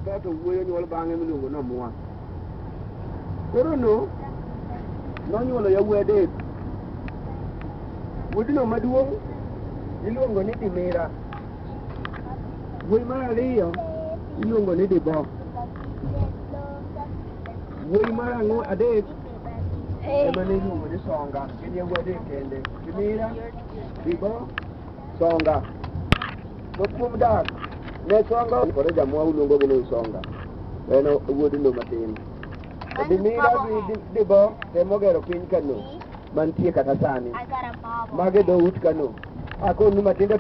to wuoyo nyuol bang'e miluongo no Mua. Koro nonyuolo yawuoyi adek. Wuodino maduong' iluongo ni Dimira. Wuoyi mar ariyo iluongo ni Dibo. Wuoyi mar adek ema ne iluongo ni Songa. Gin yawuoyi adek kende. Dimira, Dibo, Songa. To kuom dak ne Songa koro jamwa uluongo ni Songa. En wuodino matin. Dimira gi Dibo temo gero piny Kano mantie kata sani. Mage dhout Kano. Akonu matindo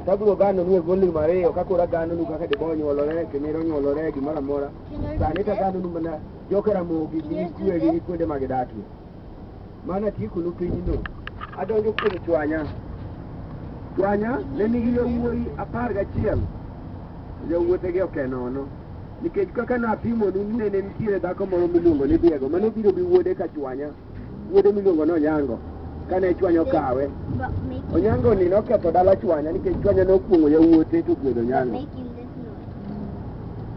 tabro gano nuwe volume ariyo kakura gano nu kaka Dibo nyuolore, Dimira nyuolore gimoro amora. Sani ta gano nu mana Jokaramogi gi kwe gi kuonde magidakie. Mana tikunu pinyno. Adonjo kuom Chwanya. Chwanya ne nigi yawuoyi 11. Yawuotegi ok nono. Nikech kaka napimo ne nitiere dhako moro miluongo ni Diego mane obiro gi wuode ka Chwanya. Wuode miluongo ni Onyango. Kane Chwanya okawe. Onyango ni noketho dala Chwanya nikech Chwanya nokuongo yawuote to gwedho Onyango.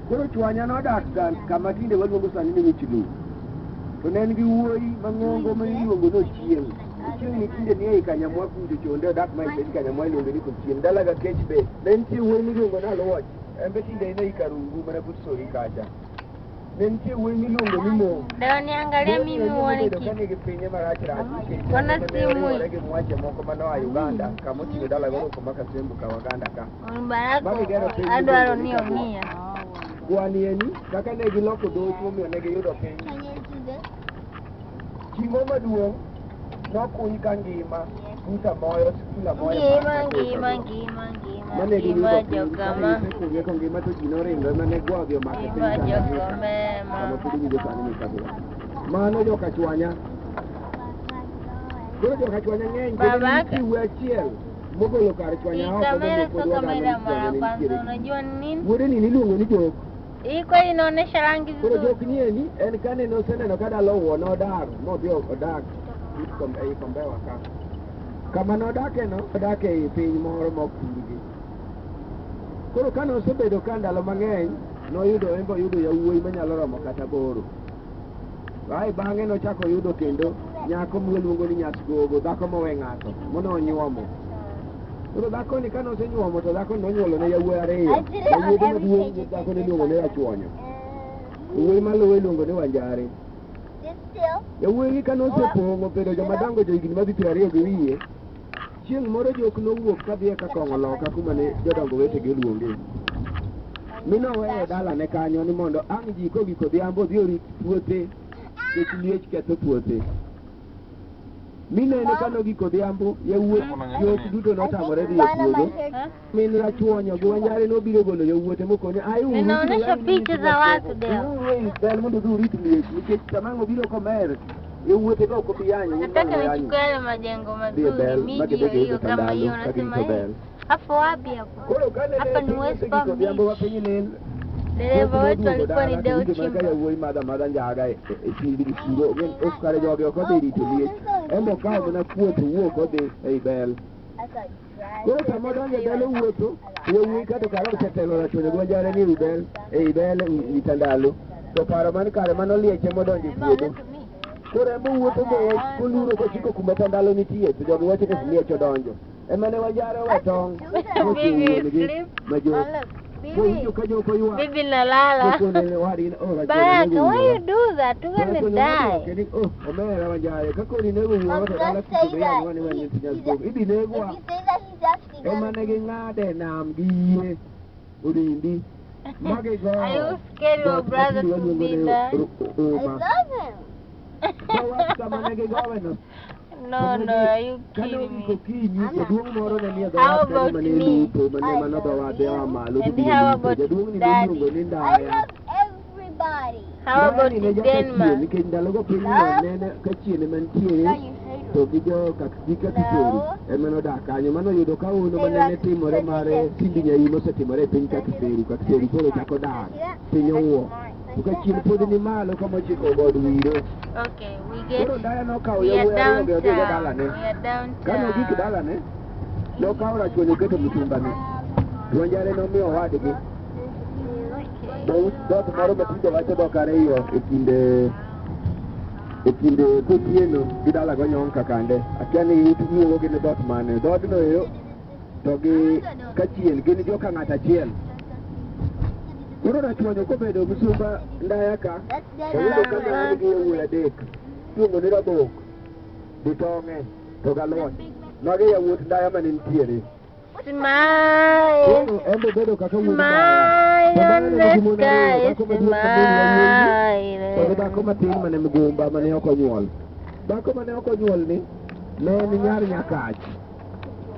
Koro Chwanya nodak kama tinde waluongo sani ni Wichlu. To ne en gi wuoyi mang'ongo miluongo ni Ochieng'. Ochieng' ni tinde ni ei Kanyamwa kucho chonde odak ma ei Kanyamwa iluongo ni Kochieng'. Dala ga kech be. Ne nitie wuoyi miluongo ni Aluoch. Embe tinde ine Ikarungu mana but Sori kacha. Ne nitie wuoyi miluongo ni Mo. Ndio niangalia mimi uone kitu. Kane gipinye marach rach. Kona simu hii. Rege mwache moko manoa Uganda. Kama oting'o dala goro kumaka Sembu ka Waganda ka. Barako adwaro ni ong'iya. Kwani eni kaka ne giloko dhout momiyo ne giyudo piny. Chingo maduong' nokuny ka ngima Musa Moyo sikula Moyo. Ngima jogama. Ko ngima to ji noringo mane gwogi omake piny. Mano joka Chwanya. Koro joka Chwanya ng'eny. Babake. Achiel mogolo kar Chwanya oko. Unajua nini? Wuode ni niluongo ni Jok. Hii kweli inaonesha rangi Koro vizuri. Jok ni eni en kane noseneno ka dala owuo nodar modhi odak ei Kombewa ka. Kama nodake no odake ei piny moro mok tigi. Koro kane osebedo ka ndalo mang'eny noyudo yawuoyi manyalo romo kata 8. Ai bang'e nochako yudo kendo nyako miluongo ni Nyasgogo, dhako mowe ng'ato mononyuomo. Koro dhako ni kane osenyuomo to dhako nonyuolo ne yawuoyi 2. Yawuoyi maduong' dhako ne iluongo ni Achwonyo. Wuoyi maluwe iluongo ni Wanjare. Yawuoyi kane osepong'o bedo jomadongo johigni madhi 20 gi wiye. Chieng' moro Jok nowuok kadhi e Kakong'o loka kuma ne jodongo wetegi oluonge. Minoweyo dalane kanyo ni mondo ang' ji kogik odhiambo dhi orit puothe nikech liech ketho puothe. Minene kano gik odhiambo yawuot duto notamore dhi e puodho. Min Achwonyo gi Wanjare nobiro golo yawuote mokone ayuru. Ninaonesha picha za watu leo. Bel mondo dhurit liech nikech samang'o biro komer. Yawuote go kopiyanya. Nataka nichukue yale majengo mazuri, miji hiyo kama hiyo nasema hivi. Hapo wapi hapo? Hapa ni West Palm Beach. Dereva wetu alikuwa ni Deo Chimba. Yawuoyi madha njaga e chiri siro ngen okare joge ok odhi rito liech. Embo kawo mana kuoto wuok odhi ei bel. Koro sama donjo bel wuotho yawuoyi kata karo osetelo Achwonyo gi Wanjare ni ei bel Itandalo. To paro man kare manolieche modonjo e puodho. Koro embo wuotho mos koluro kochiko kuma Tandalo nitie to jogi wacho ni liech odonjo. Ema ne Wanjare owe tong'. Bibi nalala. Baraka, why you do that? You're gonna die. Omera Wanjare kakoni nego wuotho dala kuto yani wani wani Nyasgogo. Ibi negwa. Ema ne ging'ade nam gi yie orindi. Mage go. Are you scared your brother to be there? I love him. No, are you kidding me? How about me? And how about Daddy? How about Denmark? To video kakikatiperi emeno dakanyo mano yudo ka uno manene timore mare timbinya imo setimore piny kakiseri koro chako dar piny owuo uka chien pod ni malo kama chiko god wiro. Okay, we are downtown. Kano gik dalane nokawo Achwonyo keto mtumbane Wanjare nomiyo wadgi Dot moro matinde wacho dok ariyo e kinde kotieno gi dala gonyong kakande. Akia ni iwuogo gi dot mane. Dhodno ero to gi kachien gin joka ng'at achiel. Koro rachuonyo kobedo Musumba ndaya ka, oyudo ka nyan gi yawuoyi adek. Iluongo ni Rabok, Ditong'e, to Galwon. Magi yawuot ndaya mane nitiere. Smile, smile on the sky, smile. Dhako matin mane mgumba mane ok onyuol. Dhako mane ok onyuol ni ne en nyar Nyakach.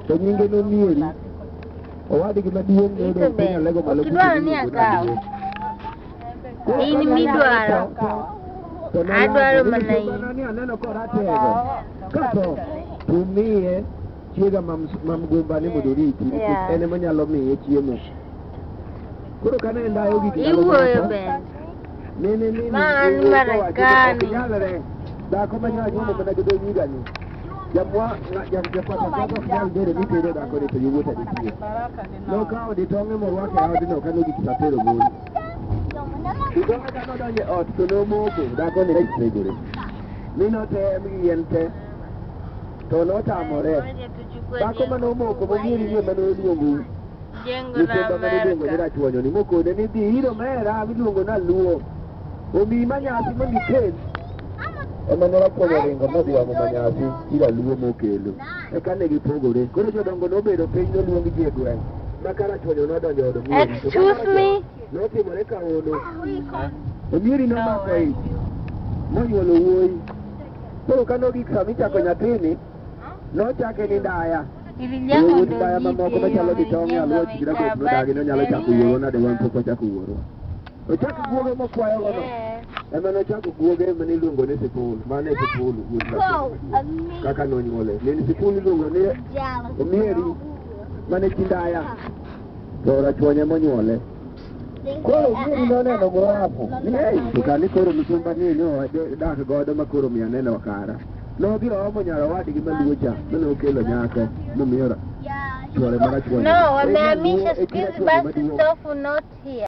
To nyinge nomieri. Owadgi maduong' ne do piny lego malo. Okidwaro ni akaw. In midwaro. Adwaro mana in. Aneno koratego. Kato tumiye chiega mamgumba ni mondo riti. En ema nyalo miye chiemo. Koro kane ndayo gik iwuoyo ben. Man Marekani. Dhako manyanyuomo mana gi dho nyigani. Jamwa japata nyal bere ni tere dhako ni to yowuota nitie. Nokawo Ditong'e morwako e odno kano gik tatero gol. Ditong'e kano donjo e ot to nomoko dhako ni regore. Mi notem gi yien te to notamore. Dhako manomoko monyiri ni ema noluongo Musumba mane luongo ni rachuonyo ni mokone ni dhi iro mera miluongo naluo. Omiyi manyasi mondikel. Ema ne rachuonyo ringo modhi wang'o manyasi iraluo mokelo. Eka ne gipogore. Koro jodongo nobedo piny noluong ji e gweng'. Maka rachuonyo nodonjo od Omieri. Excuse me? Notimore kaono. Omieri nomako ich. Monyuolo wuoyi. Koro kanogik samichako nyathini, nochake ni ndaya. Wuoyi ndaya mamoko machalo Ditong'e aluo chigira gok nodagi nonyalo chako wuoro nade wan pok ochako wuoro. Ochako guoge mokwayo gono. Ema nochako guoge mane iluongo ni Sipul. Mane Sipul kaka nonyuole. Ne Sipul iluongo ni Omieri mane chi ndaya. To rachuonye monyuole. Koro Omieri noneno morapo. To kani koro Musumba ni dak godo ma koro miya neno kara. Nodhi oomo nyar owadgi maluo cha mane okelo nyako momiyo chuore marachuonye. No, wamehamisha siku hizi basi stofu not here.